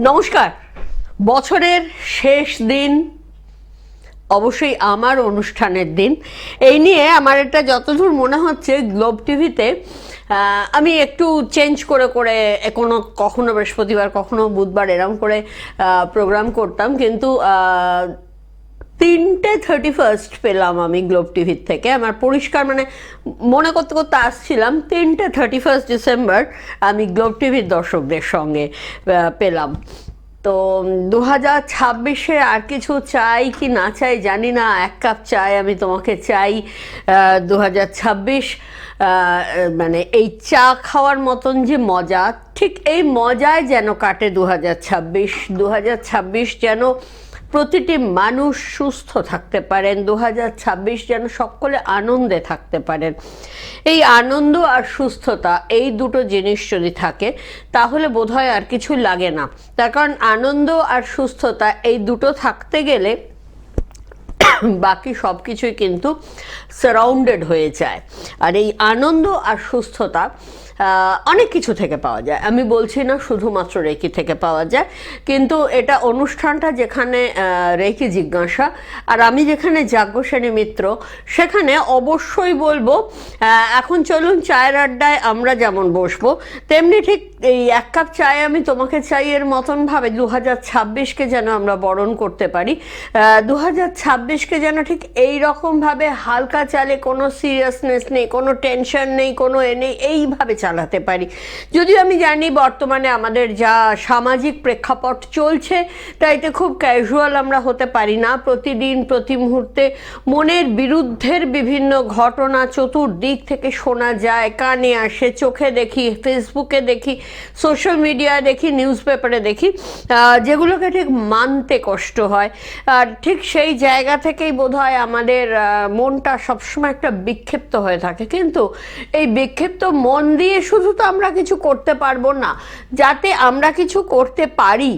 নমস্কার। বছরের শেষ দিন, অবশ্যই আমার অনুষ্ঠানের দিন। এই নিয়ে আমার এটা যতদূর মনে হচ্ছে গ্লোব টিভিতে আমি একটু চেঞ্জ করে করে কখনো বৃহস্পতিবার কখনো বুধবার এরম করে প্রোগ্রাম করতাম, কিন্তু 3টে 31 পেলাম আমি গ্লোব টিভির থেকে। আমার পরিষ্কার মনে করতে করতে আসছিলাম 3টে 31 ডিসেম্বর আমি গ্লোব টিভির দর্শকদের সঙ্গে পেলাম। তো 2026-এ আর কিছু চাই কি না চাই জানি না। 1 কাপ চাই আমি তোমাকে চাই। 2026 এই চা খাওয়ার মতন যে মজা, ঠিক এই মজায় যেন কাটে 2026 যেন প্রতিটি মানুষ সুস্থ থাকতে পারেন, 2026 যেন সকলে আনন্দে থাকতে পারেন। এই আনন্দ আর সুস্থতা, এই দুটো জিনিস যদি থাকে তাহলে বোধহয় আর কিছু লাগে না। তার কারণ আনন্দ আর সুস্থতা এই দুটো থাকতে গেলে বাকি সব কিছুই কিন্তু সারাউন্ডেড হয়ে যায়। আর এই আনন্দ আর সুস্থতা অনেক কিছু থেকে পাওয়া যায়। আমি বলছি না শুধুমাত্র রেকি থেকে পাওয়া যায়, কিন্তু এটা অনুষ্ঠানটা যেখানে রেকি জিজ্ঞাসা আর আমি যেখানে যাজ্ঞসেনী মিত্র, সেখানে অবশ্যই বলবো এখন চলুন চায়ের আড্ডায় আমরা যেমন বসবো, তেমনি ঠিক এই 1 কাপ চায় আমি তোমাকে চাই এর মতন ভাবে 2026-কে যেন আমরা বরণ করতে পারি। 2026-কে যেন ঠিক এই রকম ভাবে হালকা চালে, কোনো সিরিয়াসনেস নেই, কোনো টেনশন নেই, কোনো নেই, এইভাবে চালাতে পারি। যদিও আমি জানি বর্তমানে আমাদের যা সামাজিক প্রেক্ষাপট চলছে তাইতে খুব ক্যাজুয়াল আমরা হতে পারি না। প্রতিদিন প্রতি মুহূর্তে মনের বিরুদ্ধের বিভিন্ন ঘটনা চতুর্দিক থেকে শোনা যায়, কানে আসে, চোখে দেখি, ফেসবুকে দেখি, সোশ্যাল মিডিয়ায় দেখি, নিউজ পেপারে দেখি, যেগুলোকে ঠিক মানতে কষ্ট হয়। আর ঠিক সেই জায়গা থেকেই বোধহয় আমাদের মনটা সবসময় একটা বিক্ষিপ্ত হয়ে থাকে। কিন্তু এই বিক্ষিপ্ত মন দিয়ে শুধু তো আমরা কিছু করতে পারবো না। যাতে আমরা কিছু করতে পারি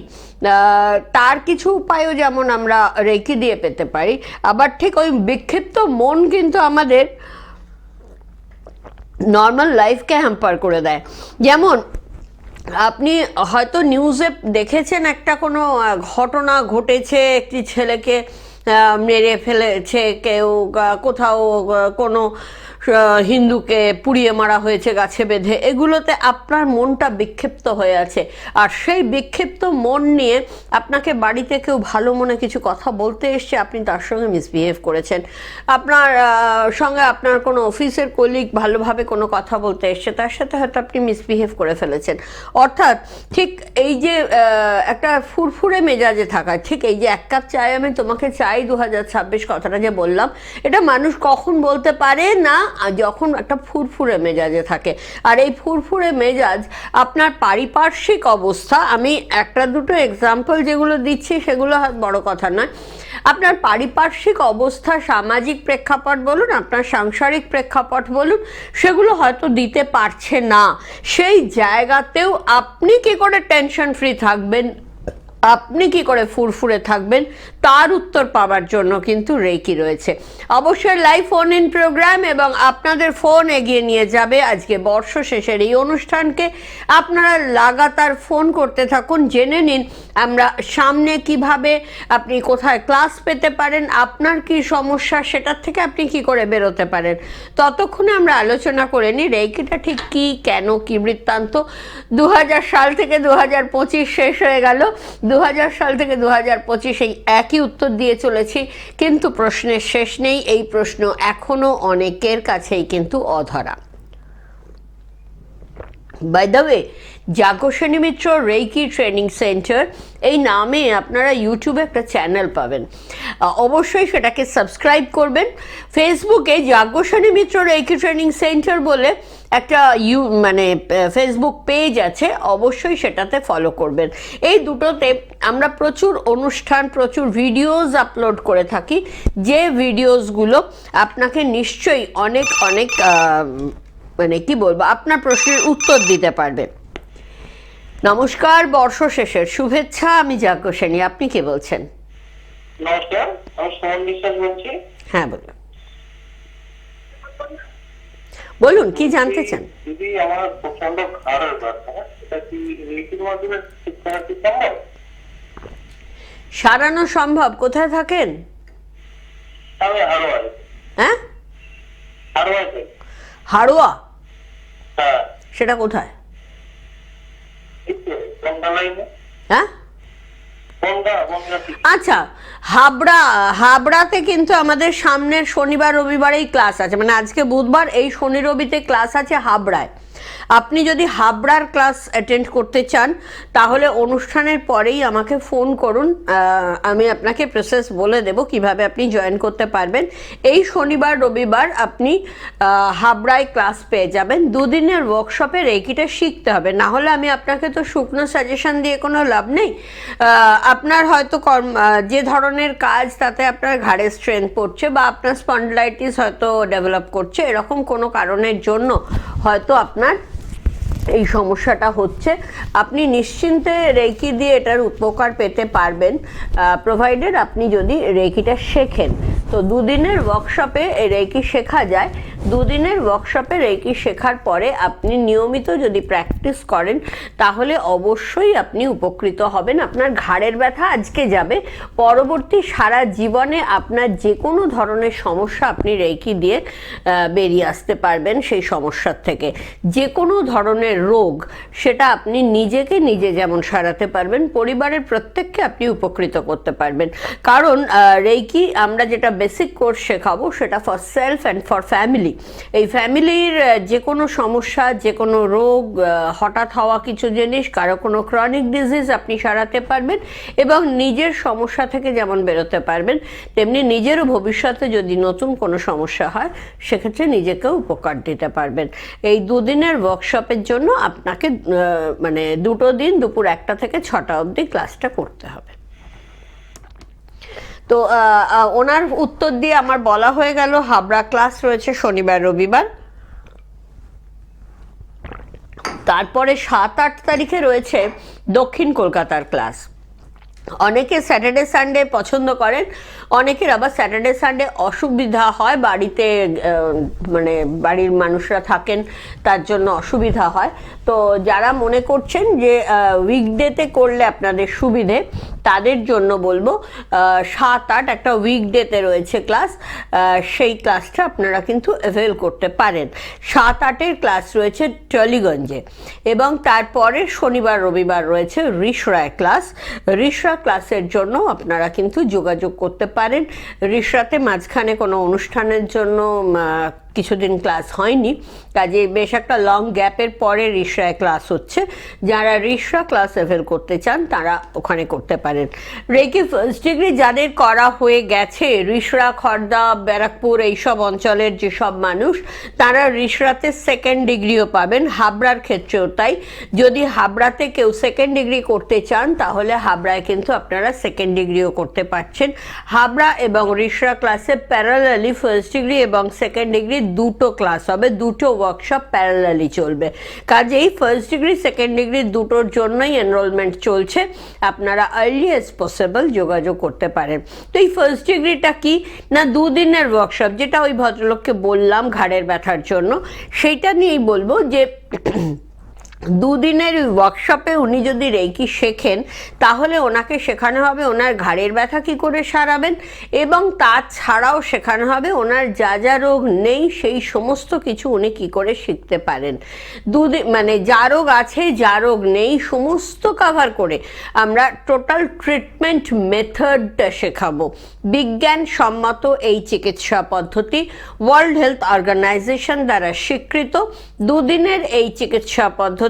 তার কিছু উপায়ও যেমন আমরা রেকি দিয়ে পেতে পারি, আবার ঠিক ওই বিক্ষিপ্ত মন কিন্তু আমাদের নর্মাল লাইফকে হ্যাম্পার করে দেয়। যেমন আপনি হয়তো নিউজে দেখেছেন একটা কোনো ঘটনা ঘটেছে, একটি ছেলেকে মেরে ফেলেছে কেউ, কোথাও কোনো হিন্দুকে পুড়িয়ে মারা হয়েছে গাছে বেঁধে। এগুলোতে আপনার মনটা বিক্ষিপ্ত হয়ে আছে, আর সেই বিক্ষিপ্ত মন নিয়ে আপনাকে বাড়িতে কেউ ভালো মনে কিছু কথা বলতে এসছে, আপনি তার সঙ্গে মিসবিহেভ করেছেন। আপনার সঙ্গে আপনার কোনো অফিসের কলিগ ভালোভাবে কোনো কথা বলতে এসছে, তার সাথে হয়তো আপনি মিসবিহেভ করে ফেলেছেন। অর্থাৎ ঠিক এই যে একটা ফুরফুরে মেজাজে থাকা, ঠিক এই যে 1 কাপ চায় আমি তোমাকে চাই 2026 কথাটা যে বললাম, এটা মানুষ কখন বলতে পারে না, যখন একটা ফুরফুরে মেজাজে থাকে। আর এই ফুরফুরে মেজাজ আপনার পারিপার্শ্বিক অবস্থা, আমি 1-2 এক্সাম্পল যেগুলো দিচ্ছি সেগুলো বড় কথা নয়, আপনার পারিপার্শ্বিক অবস্থা, সামাজিক প্রেক্ষাপট বলুন, আপনার সাংসারিক প্রেক্ষাপট বলুন, সেগুলো হয়তো দিতে পারছে না। সেই জায়গাতেও আপনি কি করে টেনশন ফ্রি থাকবেন, আপনি কি করে ফুরফুরে থাকবেন, তার উত্তর পাওয়ার জন্য কিন্তু রেকি রয়েছে। অবশ্যই লাইভ ফোন ইন প্রোগ্রাম, এবং আপনাদের ফোন এগিয়ে নিয়ে যাবে আজকে বর্ষ শেষের এই অনুষ্ঠানকে। আপনারা লাগাতার ফোন করতে থাকুন, জেনে নিন আমরা সামনে কিভাবে আপনি কোথায় ক্লাস পেতে পারেন, আপনার কি সমস্যা সেটার থেকে আপনি কি করে বেরোতে পারেন। ততক্ষণে আমরা আলোচনা করে নিই রেকিটা ঠিক কি, কেন, কি বৃত্তান্ত। 2000 সাল থেকে 2025 শেষ হয়ে গেল, 2000 সাল থেকে 2025 এই একই উত্তর দিয়ে চলেছি, কিন্তু প্রশ্নের শেষ নেই। এই প্রশ্ন এখনো অনেকের কাছেই কিন্তু অধরা। By the way, Yajnaseni Mitra reiki training centre এই নামে আপনারা ইউটিউবে একটা চ্যানেল পাবেন, অবশ্যই সেটাকে সাবস্ক্রাইব করবেন। ফেসবুকে Yajnaseni Mitra reiki training centre বলে একটা ফেসবুক পেজ আছে, অবশ্যই সেটাতে ফলো করবেন। এই দুটোতে আমরা প্রচুর অনুষ্ঠান, প্রচুর ভিডিওস আপলোড করে থাকি, যে ভিডিওসগুলো আপনাকে নিশ্চয়ই অনেক অনেক কি বলবো, আপনার প্রশ্নের উত্তর দিতে পারবে। নমস্কার, বর্ষ শেষের শুভেচ্ছা। আমি যাজ্ঞসেনী, আপনি কে বলছেন? নমস্কার, আমি সুমন বিশ্বাস বলছি। হ্যাঁ বলুন, বলুন কি জানতে চান? দিদি, আমার প্রচন্ড খারাপ ব্যাপার, এটা কি রেকির মাধ্যমে ঠিক করা কি সম্ভব? সারানো সম্ভব? কোথায় থাকেন? আমি হারোয়ায়। হ্যাঁ, হারোয়াতে। হাড়োয়া? হ্যাঁ। সেটা কোথায়? গঙ্গা লাইনে। হ্যাঁ, গঙ্গা আচ্ছা। হাবড়া, হাবড়াতে কিন্তু আমাদের সামনের শনিবার রবিবারেই ক্লাস আছে, মানে আজকে বুধবার, এই শনি রবিতে ক্লাস আছে হাবড়ায়। আপনি যদি হাবড়ার ক্লাস অ্যাটেন্ড করতে চান তাহলে অনুষ্ঠানের পরেই আমাকে ফোন করুন, আমি আপনাকে প্রসেস বলে দেব কিভাবে আপনি জয়েন করতে পারবেন। এই শনিবার রবিবার আপনি হাবড়ায় ক্লাস পেয়ে যাবেন। দুদিনের ওয়ার্কশপে রেকিটা শিখতে হবে, না হলে আমি আপনাকে তো শুকনো সাজেশন দিয়ে কোনো লাভ নেই। আপনার হয়তো যে ধরনের কাজ তাতে আপনার ঘাড়ে স্ট্রেন পড়ছে বা আপনার স্পন্ডলাইটিস হয়তো ডেভেলপ করছে, এরকম কোনো কারণের জন্য হয়তো আপনার এই সমস্যাটা হচ্ছে, আপনি নিশ্চিন্তে রেকি দিয়ে এটার উপকার পেতে পারবেন, প্রোভাইডেড আপনি যদি রেকিটা শেখেন। তো দুদিনের ওয়ার্কশপে রেকি শেখা যায়। দুদিনের ওয়ার্কশপে রেকি শেখার পরে আপনি নিয়মিত যদি প্র্যাকটিস করেন তাহলে অবশ্যই আপনি উপকৃত হবেন। আপনার ঘাড়ের ব্যথা আজকে যাবে, পরবর্তী সারা জীবনে আপনার যে কোনো ধরনের সমস্যা আপনি রেকি দিয়ে বেরিয়ে আসতে পারবেন সেই সমস্যার থেকে। যে কোনো ধরনের রোগ সেটা আপনি নিজেকে নিজে যেমন সারাতে পারবেন, পরিবারের প্রত্যেককে আপনি উপকৃত করতে পারবেন। কারণ রেকি আমরা যেটা বেসিক কোর্স শেখাবো সেটা for self and for family. এই ফ্যামিলির যে কোনো সমস্যা, যে কোনো রোগ, হঠাৎ হওয়া কিছু জিনিস, কারো কোনো ক্রনিক ডিজিজ আপনি সারাতে পারবেন এবং নিজের সমস্যা থেকে যেমন বেরোতে পারবেন, তেমনি নিজেরও ভবিষ্যতে যদি নতুন কোনো সমস্যা হয় সেক্ষেত্রে নিজেকেও উপকার দিতে পারবেন। এই দুদিনের ওয়ার্কশপের জন্য আপনাকে মানে দুটো দিন দুপুর 1টা থেকে 6টা অবধি ক্লাসটা করতে হবে। তো ওনার উত্তর দিয়ে আমার বলা হয়ে গেল হাবড়া ক্লাস রয়েছে শনিবার রবিবার। তারপরে 7-8 তারিখে রয়েছে দক্ষিণ কলকাতার ক্লাস। অনেকে স্যাটারডে সানডে পছন্দ করেন, অনেকের আবার স্যাটারডে সানডে অসুবিধা হয়, বাড়িতে মানে বাড়ির মানুষরা থাকেন তার জন্য অসুবিধা হয়। তো যারা মনে করছেন যে উইকডেতে করলে আপনাদের সুবিধে, তাদের জন্য বলবো 7-8 একটা উইকডেতে রয়েছে ক্লাস, সেই ক্লাসটা আপনারা কিন্তু অ্যাভেল করতে পারেন। 7-8-এর ক্লাস রয়েছে টলিগঞ্জে এবং তারপরে শনিবার রবিবার রয়েছে রিষড়ায় ক্লাস। রিষড়া ক্লাসের জন্য আপনারা কিন্তু যোগাযোগ করতে পারেন। রিষড়াতে মাঝখানে কোনো অনুষ্ঠানের জন্য কিছুদিন ক্লাস হয়নি, কাজে বেশ একটা লং গ্যাপের পরে রিষড়ায় ক্লাস হচ্ছে। যারা রিষড়া ক্লাস অ্যাভেল করতে চান তারা ওখানে করতে পারেন। রেকি ফার্স্ট ডিগ্রি যাদের করা হয়ে গেছে, রিষড়া, খড়দা, ব্যারাকপুর এইসব অঞ্চলের যেসব মানুষ, তারা রিষড়াতে সেকেন্ড ডিগ্রিও পাবেন। হাবড়ার ক্ষেত্রেও তাই। যদি হাবড়াতে কেউ সেকেন্ড ডিগ্রি করতে চান তাহলে হাবড়ায় কিন্তু আপনারা সেকেন্ড ডিগ্রিও করতে পারছেন। হাবড়া এবং রিষড়া ক্লাসে প্যারালালি ফার্স্ট ডিগ্রি এবং সেকেন্ড ডিগ্রি দুটো ক্লাস হবে, দুটো ওয়ার্কশপ প্যারালালি চলবে। কাজেই ফার্স্ট ডিগ্রি সেকেন্ড ডিগ্রি দুটোর জন্যই এনরোলমেন্ট চলছে, আপনারা আর্লি অ্যাজ পসিবল যোগাযোগ করতে পারেন। তো এই ফার্স্ট ডিগ্রিটা কি না, দুদিনের ওয়ার্কশপ, যেটা ওই ভদ্রলোককে বললাম ঘাড়ের ব্যথার জন্য, সেইটা নিয়েই বলবো যে দুদিনের ওয়ার্কশপে উনি যদি রেকি শেখেন তাহলে ওনাকে শেখানো হবে ওনার ঘাড়ের ব্যথা কী করে সারাবেন এবং তাছাড়াও শেখানো হবে ওনার যা যা রোগ নেই সেই সমস্ত কিছু উনি কী করে শিখতে পারেন। মানে যা রোগ আছে, যা রোগ নেই সমস্ত কভার করে আমরা টোটাল ট্রিটমেন্ট মেথডটা শেখাবো। বিজ্ঞানসম্মত এই চিকিৎসা পদ্ধতি ওয়ার্ল্ড হেলথ অর্গানাইজেশন দ্বারা স্বীকৃত। দুদিনের এই চিকিৎসা পদ্ধতি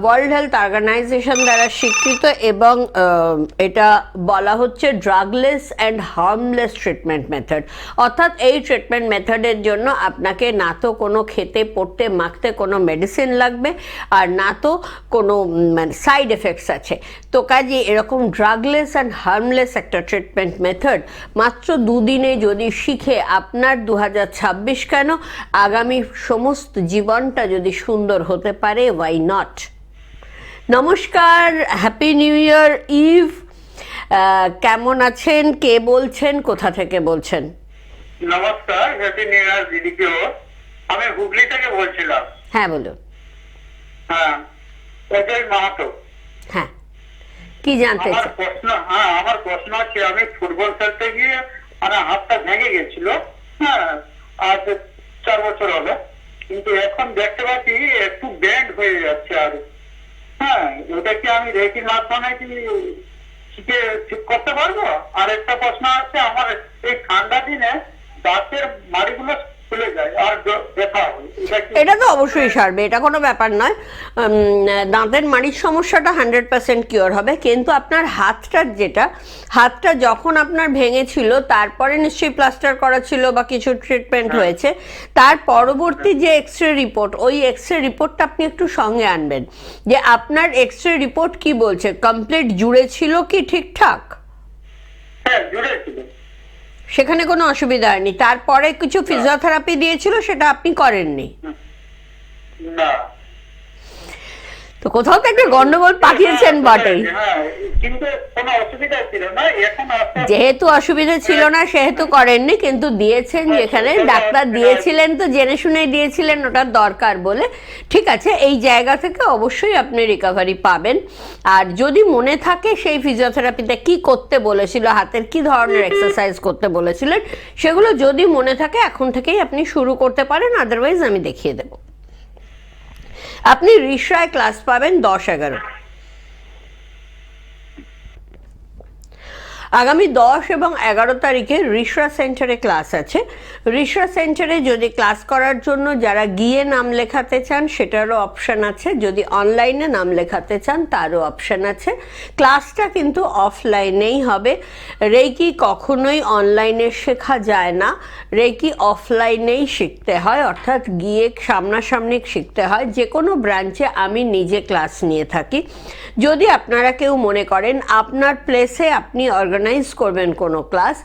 ওয়ার্ল্ড হেলথ অর্গানাইজেশন দ্বারা স্বীকৃত এবং এটা বলা হচ্ছে ড্রাগলেস অ্যান্ড হার্মলেস ট্রিটমেন্ট মেথড। অর্থাৎ এই ট্রিটমেন্ট মেথডের জন্য আপনাকে না তো কোনো খেতে পড়তে মাখতে কোনো মেডিসিন লাগবে আর না তো কোনো মানে সাইড এফেক্টস আছে। তো কাজে এরকম ড্রাগলেস অ্যান্ড হার্মলেস একটা ট্রিটমেন্ট মেথড মাত্র দুদিনে যদি শিখে আপনার 2026 কেন আগামী সমস্ত জীবনটা যদি সুন্দর হতে পারে, ওয়াই নট। নমস্কার, হ্যাপি নিউ ইয়ার ইভ। কেমন আছেন, কে বলছেন, কোথা থেকে বলছেন? নমস্কার, হ্যাপি নিউ ইয়ার দিদিকে। আমি হুগলি থেকে বলছিলাম। হ্যাঁ বলুন। হ্যাঁ, অজয় মাহাতো। হ্যাঁ, কি জানতে আমার চান? প্রশ্ন, হ্যাঁ আমার প্রশ্ন হচ্ছে, আমি ফুটবল খেলতে গিয়ে মানে হাতটা ভেঙে গেছিল, হ্যাঁ, আজ 4 বছর হলো, কিন্তু এখন দেখতে পাচ্ছি একটু ব্যান্ড হয়ে যাচ্ছে। আর হ্যাঁ, ওটা কি আমি রেকির মাধ্যমে কি ঠিক করতে পারবো? আর একটা প্রশ্ন আছে, আমার এই ঠান্ডা দিনে দাঁতের মাড়িগুলো খুলে যায় আর ব্যথা হয়, এটা তো অবশ্যই সারবে, এটা কোনো ব্যাপার নয়। দাঁতের মাড়ির সমস্যাটা 100% কিওর হবে, কিন্তু আপনার হাতটা যখন আপনার ভেঙেছিল তারপরে নিশ্চয়ই প্লাস্টার করা ছিল বা কিছু ট্রিটমেন্ট হয়েছে, তার পরবর্তী যে এক্সরে রিপোর্ট, ওই এক্সরে রিপোর্টটা আপনি একটু সঙ্গে আনবেন, যে আপনার এক্সরে রিপোর্ট কি বলছে, কমপ্লিট জুড়ে ছিল কি ঠিকঠাক? হ্যাঁ জুড়ে ছিল, সেখানে কোনো অসুবিধা হয়নি? তারপরে কিছু ফিজিওথেরাপি দিয়েছিল, সেটা আপনি করেননি? না। তো কোথাও তো একটা গন্ডগোল পাঠিয়েছেন বটেই। হ্যাঁ, কিন্তু কোনো অসুবিধা ছিল না, এখন যেহেতু অসুবিধা ছিল না সেহেতু করেননি, কিন্তু দিয়েছেন যেখানে ডাক্তার দিয়েছিলেন তো জেনে শুনেই দিয়েছিলেন, ওটার দরকার বলে। ঠিক আছে, এই জায়গা থেকে অবশ্যই আপনি রিকভারি পাবেন। আর যদি মনে থাকে সেই ফিজিওথেরাপিতে কি করতে বলেছিল, হাতের কি ধরনের এক্সারসাইজ করতে বলেছিলেন, সেগুলো যদি মনে থাকে এখন থেকেই আপনি শুরু করতে পারেন, আদারওয়াইজ আমি দেখিয়ে দেব। আপনি রিসরায় ক্লাস পাবেন 10-11, আগামী 10 এবং 11 তারিখে রিসরা সেন্টারে ক্লাস আছে। রিসরা সেন্টারে যদি ক্লাস করার জন্য যারা গিয়ে নাম লেখাতে চান সেটারও অপশান আছে, যদি অনলাইনে নাম লেখাতে চান তারও অপশান আছে। ক্লাসটা কিন্তু অফলাইনেই হবে। রেকি কখনোই অনলাইনে শেখা যায় না, রেকি অফলাইনেই শিখতে হয়, অর্থাৎ গিয়ে সামনাসামনি শিখতে হয়। যে কোনো ব্রাঞ্চে আমি নিজে ক্লাস নিয়ে থাকি। যদি আপনারা কেউ মনে করেন আপনার প্লেসে আপনি অর্গানাইজ করবেন কোনো ক্লাস,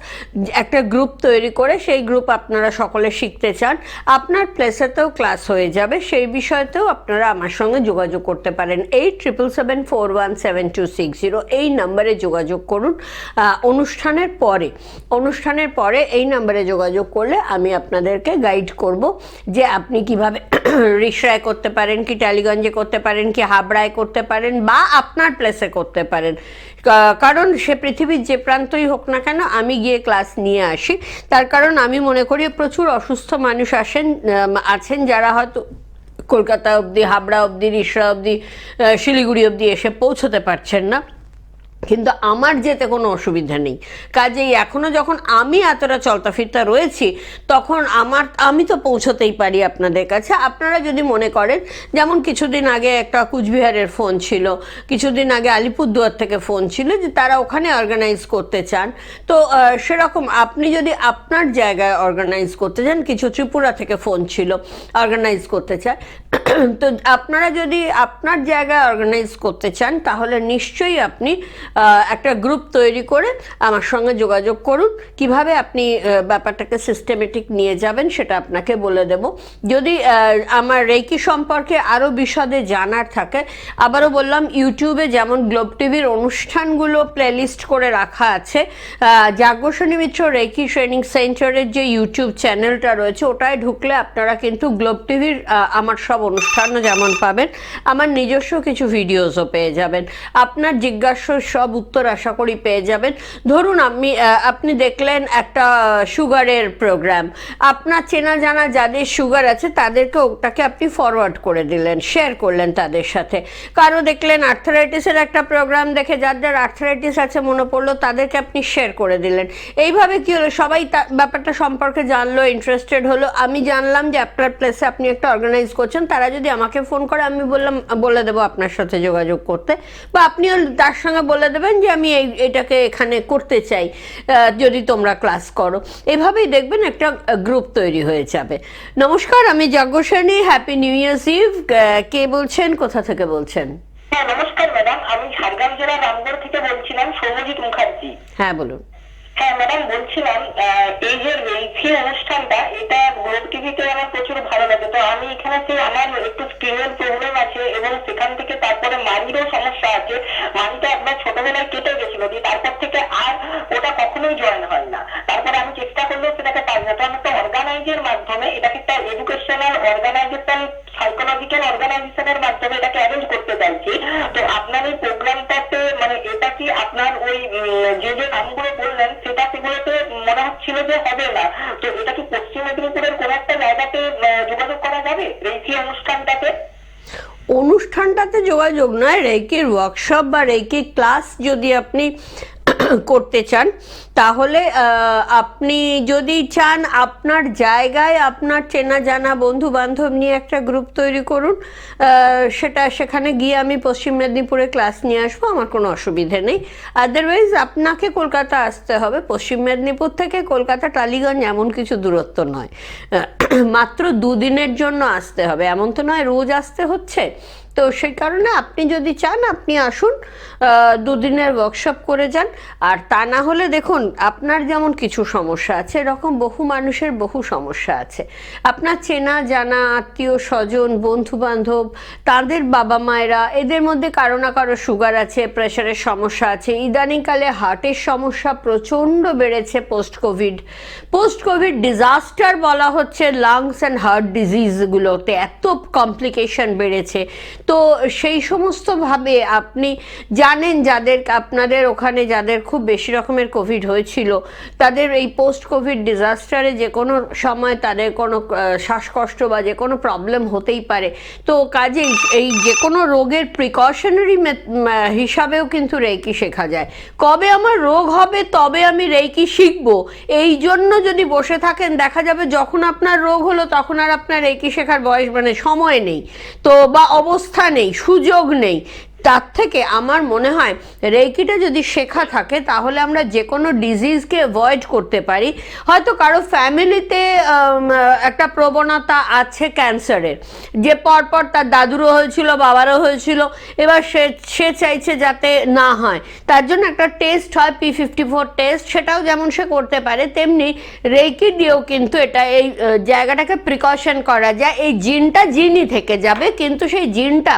একটা গ্রুপ তৈরি করে সেই গ্রুপ আপনারা সকলে শিখতে চান, আপনার প্লেসেতেও ক্লাস হয়ে যাবে, সেই বিষয়তেও আপনারা আমার সঙ্গে যোগাযোগ করতে পারেন। 8777417260 এই নাম্বারে যোগাযোগ করুন। অনুষ্ঠানের পরে এই নাম্বারে যোগাযোগ করলে আমি আপনাদেরকে গাইড করব যে আপনি কিভাবে রিসরায় করতে পারেন, কি টালিগঞ্জে করতে পারেন, কি হাবড়ায় করতে পারেন, বা আপনার প্লেসে করতে পারেন। কারণ সে পৃথিবীর যে প্রান্তই হোক না কেন আমি গিয়ে ক্লাস নিয়ে আসি, তার কারণ আমি মনে করি প্রচুর অসুস্থ মানুষ আছেন যারা হয়তো কলকাতা অবধি, হাবড়া অবধি, রিসরা অবধি, শিলিগুড়ি অবধি এসে পৌঁছতে পারছেন না, কিন্তু আমার যেতে কোনো অসুবিধা নেই। কাজেই এখনো যখন আমি এতটা চলতা ফিরতা রয়েছি তখন আমি তো পৌঁছতেই পারি আপনাদের কাছে। আপনারা যদি মনে করেন, যেমন কিছুদিন আগে একটা কুচবিহারের ফোন ছিল, কিছুদিন আগে আলিপুরদুয়ার থেকে ফোন ছিল যে তারা ওখানে অর্গানাইজ করতে চান, তো সেরকম আপনি যদি আপনার জায়গায় অর্গানাইজ করতে চান, কিছু ত্রিপুরা থেকে ফোন ছিল অর্গানাইজ করতে চায়, তো আপনারা যদি আপনার জায়গায় অর্গানাইজ করতে চান তাহলে নিশ্চয়ই আপনি একটা গ্রুপ তৈরি করে আমার সঙ্গে যোগাযোগ করুন। কিভাবে আপনি ব্যাপারটাকে সিস্টেমেটিক নিয়ে যাবেন সেটা আপনাকে বলে দেব। যদি আমার রেকি সম্পর্কে আরও বিশদে জানার থাকে, আবারও বললাম, ইউটিউবে যেমন গ্লোব টিভির অনুষ্ঠানগুলো প্লেলিস্ট করে রাখা আছে, যাজ্ঞসেনী মিত্র রেকি ট্রেনিং সেন্টারের যে ইউটিউব চ্যানেলটা রয়েছে ওটায় ঢুকলে আপনারা কিন্তু গ্লোব টিভির আমার সব অনুষ্ঠানও যেমন পাবেন, আমার নিজস্ব কিছু ভিডিওসও পেয়ে যাবেন। আপনার জিজ্ঞাসার সব উত্তর আশা করি পেয়ে যাবেন। ধরুন আপনি দেখলেন একটা সুগারের প্রোগ্রাম, আপনার চেনা জানা যাদের সুগার আছে তাদেরকে ওটাকে আপনি ফরওয়ার্ড করে দিলেন, শেয়ার করলেন তাদের সাথে। কারো দেখলেন আর্থারাইটিসের একটা প্রোগ্রাম দেখে যার আর্থারাইটিস আছে মনে পড়লো তাদেরকে আপনি শেয়ার করে দিলেন। এইভাবে কি হলো, সবাই ব্যাপারটা সম্পর্কে জানলো, ইন্টারেস্টেড হলো। আমি জানলাম যে আপনার প্লেসে আপনি একটা অর্গানাইজ করছেন, তারা যদি আমাকে ফোন করে আমি বলে দেবো আপনার সাথে যোগাযোগ করতে, বা আপনিও তার সঙ্গে বলে দেবেন যে আমি এটাকে এখানে করতে চাই, যদি তোমরা ক্লাস করো। এভাবেই দেখবেন একটা গ্রুপ তৈরি হয়ে যাবে। নমস্কার, আমি Yajnaseni. Happy new year's eve. কে বলছেন, কোথা থেকে বলছেন? হ্যাঁ নমস্কার ম্যাডাম, আমি ঝাড়গ্রাম জেলার রামগড় থেকে বলছিলাম, সৌম্যজিৎ মুখার্জি। হ্যাঁ বলুন। হ্যাঁ ম্যাডাম, বলছিলাম এই যে রেইফি অনুষ্ঠানটা, এটা গ্লোব টিভিতে আমার প্রচুর ভালো লাগে। তো আমি এখানে আমার একটু স্ক্রিনের প্রবলেম আছে এবং সেখান থেকে তারপরে মাড়িরও সমস্যা আছে। মাড়িটা একবার ছোটবেলায় কেটে গেছিল, দিয়ে তারপর থেকে আর ওটা কখনোই জয়েন হয় না। তারপরে আমি চেষ্টা করলেও সেটাকে পারবো না। তো আমি একটা অর্গানাইজের মাধ্যমে এটাকে একটা এডুকেশনাল অর্গানাইজেশন, সাইকোলজিক্যাল অর্গানাইজেশনের মাধ্যমে এটাকে অ্যারেঞ্জ করতে চাইছি। তো আপনার এই প্রোগ্রামটাতে মানে এটা আপনার ওই যে যে নামগুলো বললেন সেগুলোতে মনে হচ্ছিল যে হবে না। তো এটা কি পশ্চিম মেদিনীপুরের কোন একটা জায়গাতে যোগাযোগ করা যাবে রেকি অনুষ্ঠানটাতে যোগাযোগ নয়, রেকির ওয়ার্কশপ বা রেকি ক্লাস যদি আপনি করতে চান তাহলে আপনি যদি চান আপনার জায়গায় আপনার চেনা জানা বন্ধু বান্ধব নিয়ে একটা গ্রুপ তৈরি করুন, সেখানে গিয়ে আমি পশ্চিম মেদিনীপুরে ক্লাস নিয়ে আসবো, আমার কোনো অসুবিধে নেই। আদারওয়াইজ আপনাকে কলকাতা আসতে হবে। পশ্চিম মেদিনীপুর থেকে কলকাতা টালিগঞ্জ এমন কিছু দূরত্ব নয়, মাত্র 2 দিনের জন্য আসতে হবে, এমন তো নয় রোজ আসতে হচ্ছে। তো সেই কারণে আপনি যদি চান আপনি আসুন, 2 দিনের ওয়ার্কশপ করে যান। আর তা না হলে দেখুন, আপনার যেমন কিছু সমস্যা আছে, এরকম বহু মানুষের বহু সমস্যা আছে। আপনার চেনা জানা আত্মীয় স্বজন বন্ধু বান্ধব তাদের বাবা মায়েরা, এদের মধ্যে কারো না কারো সুগার আছে, প্রেশারের সমস্যা আছে, ইদানিংকালে হার্টের সমস্যা প্রচণ্ড বেড়েছে। পোস্ট কোভিড ডিজাস্টার বলা হচ্ছে লাংস অ্যান্ড হার্ট ডিজিজগুলোতে, এত কমপ্লিকেশন বেড়েছে। তো সেই সমস্তভাবে আপনি জানেন আপনাদের ওখানে যাদের খুব বেশি রকমের কোভিড হয়েছিল, তাদের এই পোস্ট কোভিড ডিজাস্টারে যে কোনো সময় তাদের কোনো শ্বাসকষ্ট বা যে কোনো প্রবলেম হতেই পারে। তো কাজেই এই যে কোনো রোগের প্রিকশনারি হিসাবেও কিন্তু রেকি শেখা যায়। কবে আমার রোগ হবে তবে আমি রেকি শিখবো, এই জন্য যদি বসে থাকেন দেখা যাবে যখন আপনার রোগ হলো তখন আর আপনার রেকি শেখার বয়স সময় নেই, তো বা অবস্থা নেই, সুযোগ নেই। তার থেকে আমার মনে হয় রেকিটা যদি শেখা থাকে তাহলে আমরা যে কোনো ডিজিজকে অ্যাভয়েড করতে পারি। হয়তো কারো ফ্যামিলিতে একটা প্রবণতা আছে ক্যান্সারের, যে পরপর তার দাদুরও হয়েছিল, বাবারও হয়েছিল, এবার সে চাইছে যাতে না হয়, তার জন্য একটা টেস্ট হয় P54 টেস্ট, সেটাও যেমন সে করতে পারে তেমনি রেকি দিয়েও কিন্তু এই জায়গাটাকে প্রিকশন করা যায়। এই জিনই থেকে যাবে, কিন্তু সেই জিনটা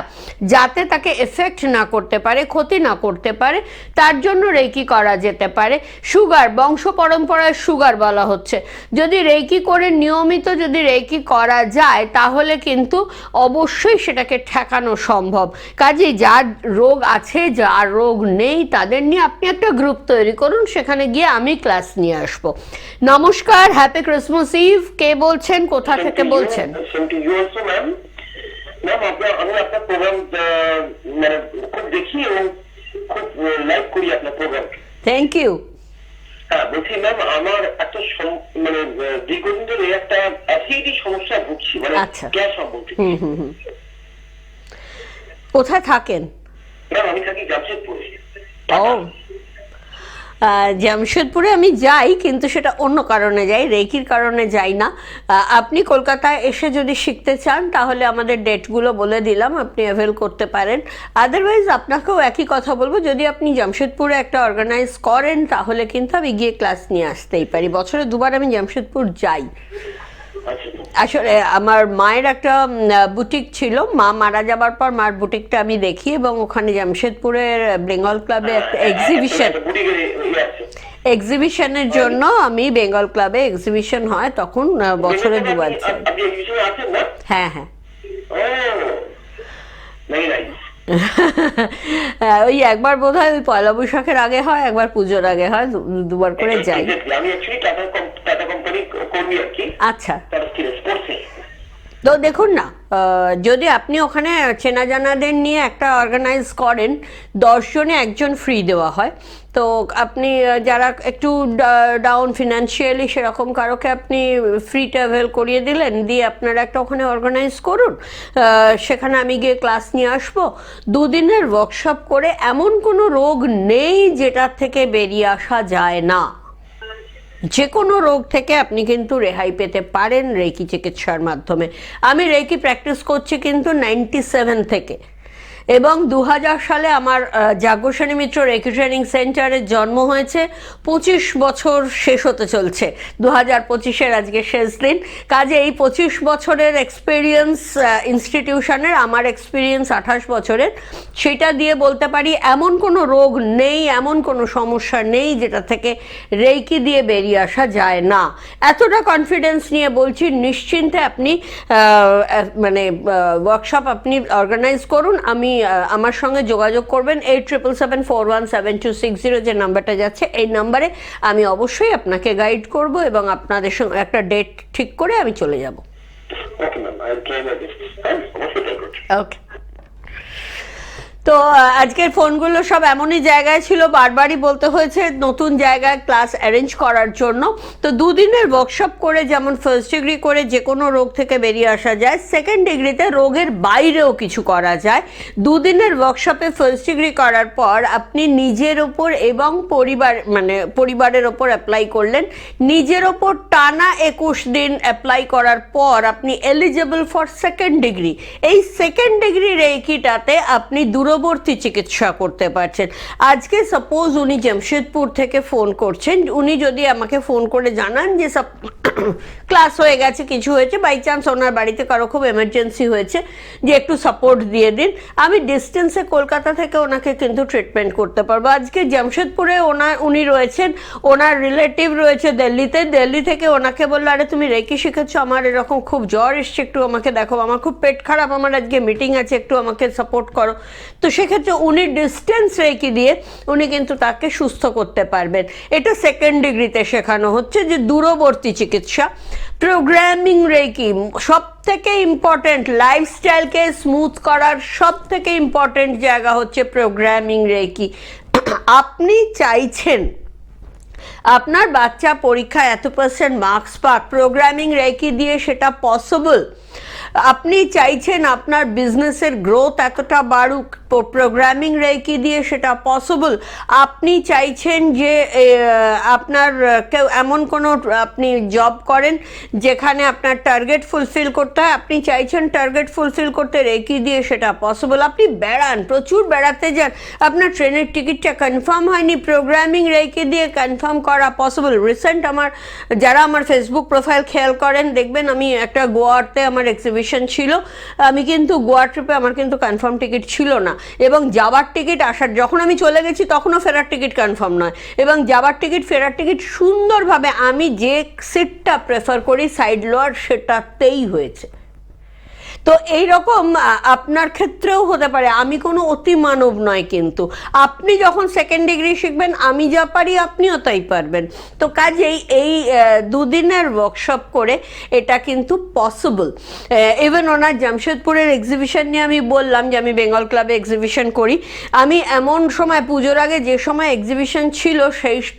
যাতে তাকে এফেক্ট না করতে পারে, ক্ষতি না করতে পারে, তার জন্য রেকি করা যেতে পারে। সুগার, বংশ পরম্পরায় সুগার বলা হচ্ছে, যদি রেকি করে নিয়মিত যদি রেকি করা যায় তাহলে কিন্তু অবশ্যই সেটাকে ঠেকানো সম্ভব। কাজেই যার রোগ আছে যার রোগ নেই তাদের নিয়ে আপনি একটা গ্রুপ তৈরি করুন, সেখানে গিয়ে আমি ক্লাস নিয়ে আসবো। নমস্কার, হ্যাপি ক্রিসমাস ইভ। কে বলছেন, কোথা থেকে বলছেন? ম্যাম আমি আপনার প্রোগ্রাম মানে খুব দেখি এবং খুব লাইক করি আপনার প্রোগ্রাম। Thank you. হ্যাঁ, বলছি ম্যাম আমার একটা মানে দীর্ঘদিন ধরে একটা অ্যাসিডি সমস্যা ভুগছি, মানে গ্যাস সম্বন্ধে। কোথায় থাকেন? ম্যাম আমি থাকি জামশেদপুরে। জামশেদপুরে আমি যাই, কিন্তু সেটা অন্য কারণে যাই, রেকির কারণে যাই না। আপনি কলকাতায় এসে যদি শিখতে চান তাহলে আমাদের ডেটগুলো বলে দিলাম, আপনি অ্যাভেল করতে পারেন। আদারওয়াইজ আপনাকেও একই কথা বলবো, যদি আপনি জামশেদপুরে একটা অর্গানাইজ করেন তাহলে কিন্তু আমি গিয়ে ক্লাস নিয়ে আসতেই পারি। বছরে 2 বার আমি জামশেদপুর যাই। আসলে আমার মায়ের একটা বুটিক ছিল, মা মারা যাবার পর মার বুটিকটা আমি দেখি, এবং ওখানে জামশেদপুরের বেঙ্গল ক্লাবে একটা এক্সিবিশনের জন্য আমি বেঙ্গল ক্লাবে এক্সিবিশন হয় তখন বছরে 2 বার যাই। হ্যাঁ হ্যাঁ, ওই একবার বোধহয় ওই পয়লা বৈশাখের আগে হয়, একবার পুজোর আগে হয়, 2 বার করে যাই। আচ্ছা, তো দেখুন না, যদি আপনি ওখানে চেনা জানাদের নিয়ে একটা অর্গানাইজ করেন, 10 জনে 1 ফ্রি দেওয়া হয়। তো আপনি যারা একটু ডাউন ফিনান্সিয়ালি সেরকম কারোকে আপনি ফ্রিটা অ্যাভেল করিয়ে দিলেন, দিয়ে আপনারা একটা ওখানে অর্গানাইজ করুন, সেখানে আমি গিয়ে ক্লাস নিয়ে আসবো। 2 দিনের ওয়ার্কশপ করে এমন কোনো রোগ নেই যেটার থেকে বেরিয়ে আসা যায় না। যে কোনো রোগ থেকে আপনি কিন্তু রেহাই পেতে পারেন রেকি চিকিৎসার মাধ্যমে। আমি রেকি প্র্যাকটিস করছি কিন্তু 97 থেকে, এবং 2000 সালে আমার যাজ্ঞসেনী মিত্র রেকি ট্রেনিং সেন্টারের জন্ম হয়েছে। 25 বছর শেষ হতে চলছে, 2025-এর আজকে শেষ দিন। কাজে এই 25 বছরের এক্সপিরিয়েন্স ইনস্টিটিউশনের, আমার এক্সপিরিয়েন্স 28 বছরের, সেটা দিয়ে বলতে পারি এমন কোনো রোগ নেই, এমন কোনো সমস্যা নেই যেটা থেকে রেকি দিয়ে বেরিয়ে আসা যায় না। এতটা কনফিডেন্স নিয়ে বলছি, নিশ্চিন্তে আপনি মানে ওয়ার্কশপ আপনি অর্গানাইজ করুন, আমি আমার সঙ্গে যোগাযোগ করবেন 8774177260 যে নাম্বারটা যাচ্ছে, এই নাম্বারে আমি অবশ্যই আপনাকে গাইড করব এবং আপনাদের সঙ্গে একটা ডেট ঠিক করে আমি চলে যাব। Okay ma'am, I will try my best. অবশ্যই ট্রাই করছি। ওকে। তো আজকের ফোনগুলো সব এমনই জায়গায় ছিল, বারবারই বলতে হয়েছে নতুন জায়গায় ক্লাস অ্যারেঞ্জ করার জন্য। তো দুদিনের ওয়ার্কশপ করে যেমন ফার্স্ট ডিগ্রি করে যে কোনো রোগ থেকে বেরিয়ে আসা যায়, সেকেন্ড ডিগ্রিতে রোগের বাইরেও কিছু করা যায়। দুদিনের ওয়ার্কশপে ফার্স্ট ডিগ্রি করার পর আপনি নিজের ওপর এবং পরিবারের ওপর অ্যাপ্লাই করলেন। নিজের ওপর টানা 21 দিন অ্যাপ্লাই করার পর আপনি এলিজিবল ফর সেকেন্ড ডিগ্রি। এই সেকেন্ড ডিগ্রি রেকিটাতে আপনি দূরবর্তী চিকিৎসা করতে পারছেন। আজকে সাপোজ উনি জামশেদপুর থেকে ফোন করছেন, উনি যদি আমাকে ফোন করে জানান যে সব ক্লাস হয়ে গেছে, কিছু হয়েছে, বাই চান্স ওনার বাড়িতে কারো খুব এমার্জেন্সি হয়েছে, যে একটু সাপোর্ট দিয়ে দিন, আমি ডিস্টেন্সে কলকাতা থেকে ওনাকে কিন্তু ট্রিটমেন্ট করতে পারবো। আজকে জামশেদপুরে উনি রয়েছেন, ওনার রিলেটিভ রয়েছে দিল্লিতে, দিল্লি থেকে ওনাকে বললো আরে তুমি রেকি শিখেছো, আমার এরকম খুব জ্বর এসছে, একটু আমাকে দেখো, আমার খুব পেট খারাপ, আমার আজকে মিটিং আছে, একটু আমাকে সাপোর্ট করো। তো সেক্ষেত্রে উনি ডিস্টেন্স রেকি দিয়ে উনি কিন্তু তাকে সুস্থ করতে পারবেন। এটা সেকেন্ড ডিগ্রিতে শেখানো হচ্ছে যে দূরবর্তী চিকিৎসা। প্রোগ্রামিং রেকি সব থেকে ইম্পর্টেন্ট, লাইফস্টাইলকে স্মুথ করার সব থেকে ইম্পর্টেন্ট জায়গা হচ্ছে প্রোগ্রামিং রেকি। আপনি চাইছেন আপনার বাচ্চা পরীক্ষায় এত % মার্কস পাক, প্রোগ্রামিং রেকি দিয়ে সেটা পসিবল। আপনি চাইছেন আপনার বিজনেসের গ্রোথ এতটা বাড়ুক, প্রোগ্রামিং রেকি দিয়ে সেটা পসিবল। আপনি চাইছেন যে আপনার কেউ এমন কোনো আপনি জব করেন যেখানে আপনার টার্গেট ফুলফিল করতে হয়, আপনি চাইছেন টার্গেট ফুলফিল করতে রেকি দিয়ে সেটা পসিবল। আপনি বেড়ান, প্রচুর বেড়াতে যান, আপনার ট্রেনের টিকিটটা কনফার্ম হয়নি, প্রোগ্রামিং রেকি দিয়ে কনফার্ম করা পসিবল। রিসেন্ট যারা আমার ফেসবুক প্রোফাইল খেয়াল করেন দেখবেন আমি একটা গোয়াতে আমার এক্সিবিশন ছিল, আমি কিন্তু গোয়া ট্রিপে আমার কিন্তু কনফার্ম টিকিট ছিল না, এবং যাওয়ার টিকিট যখন আমি চলে গেছি তখনও ফেরার টিকিট কনফার্ম নয়, এবং যাওয়ার টিকিট ফেরার টিকিট সুন্দরভাবে আমি যে সিটটা প্রেফার করি সাইড লোয়ার সেটাতেই হয়েছে। তো এইরকম আপনার ক্ষেত্রেও হতে পারে। আমি কোনো অতি মানব নয়, কিন্তু আপনি যখন সেকেন্ড ডিগ্রি শিখবেন আমি যা পারি আপনিও তাই পারবেন। তো কাজেই এই দুদিনের ওয়ার্কশপ করে এটা কিন্তু পসিবল। ইভেন ওনার জামশেদপুরের এক্সিবিশন নিয়ে আমি বললাম যে আমি বেঙ্গল ক্লাবে এক্সিবিশন করি, আমি এমন সময় পুজোর আগে যে সময় এক্সিবিশন ছিল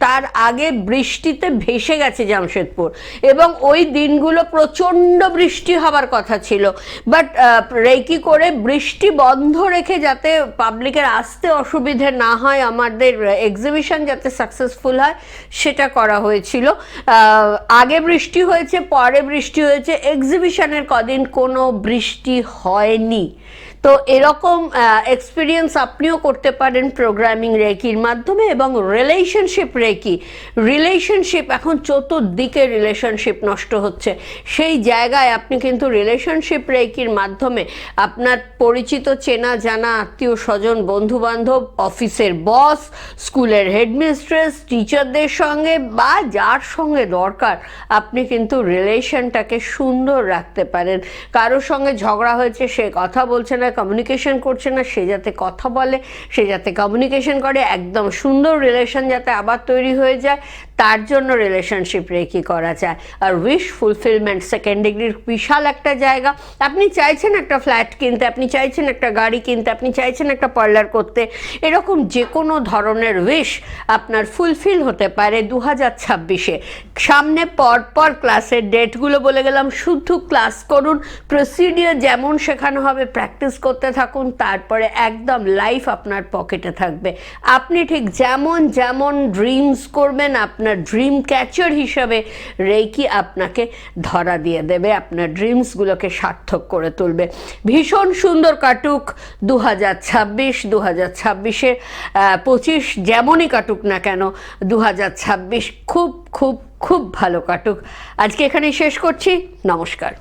তার আগে বৃষ্টিতে ভেসে গেছে জামশেদপুর, এবং ওই দিনগুলো প্রচণ্ড বৃষ্টি হবার কথা ছিল, বাট রেকি করে বৃষ্টি বন্ধ রেখে যাতে পাবলিকের আসতে অসুবিধে না হয়, আমাদের এক্সিবিশন যাতে সাকসেসফুল হয় সেটা করা হয়েছিল। আগে বৃষ্টি হয়েছে, পরে বৃষ্টি হয়েছে, এক্সিবিশনের কদিন কোনো বৃষ্টি হয়নি। তো এরকম এক্সপিরিয়েন্স আপনিও করতে পারেন প্রোগ্রামিং রেকির মাধ্যমে। এবং রিলেশনশিপ এখন চতুর্দিকে রিলেশনশিপ নষ্ট হচ্ছে, সেই জায়গায় আপনি কিন্তু রিলেশনশিপ রেকির মাধ্যমে আপনার পরিচিত চেনা জানা আত্মীয় স্বজন বন্ধু বান্ধব, অফিসের বস, স্কুলের হেডমিস্ট্রেস, টিচারদের সঙ্গে বা যার সঙ্গে দরকার আপনি কিন্তু রিলেশনটাকে সুন্দর রাখতে পারেন। কারোর সঙ্গে ঝগড়া হয়েছে, সে কথা বলছে না, কমিউনিকেশন করছে না, সে যাতে কথা বলে, সে যাতে কমিউনিকেশন করে, একদম সুন্দর রিলেশন যাতে আবার তৈরি হয়ে যায়, তার জন্য রিলেশনশিপ রেকি করা যায়। আর উইশ ফুলফিলমেন্ট সেকেন্ড ডিগ্রির বিশাল একটা জায়গা। আপনি চাইছেন একটা ফ্ল্যাট কিনতে, আপনি চাইছেন একটা গাড়ি কিনতে, আপনি চাইছেন একটা পার্লার করতে, এরকম যে কোনো ধরনের উইশ আপনার ফুলফিল হতে পারে 2026-এ। সামনে পরপর ক্লাসের ডেটগুলো বলে গেলাম, শুধু ক্লাস করুন, প্রসিডিওর যেমন শেখানো হবে প্র্যাকটিস করতে থাকুন, তারপরে একদম লাইফ আপনার পকেটে থাকবে। আপনি ঠিক যেমন যেমন ড্রিমস করবেন, আপনার ড্রিম ক্যাচার হিসাবে রেকি আপনাকে ধরা দিয়ে দেবে, আপনার ড্রিমসগুলোকে সার্থক করে তুলবে। ভীষণ সুন্দর কাটুক 2026-এ 25 যেমনই কাটুক না কেন, 2026 খুব খুব খুব ভালো কাটুক। আজকে এখানেই শেষ করছি, নমস্কার।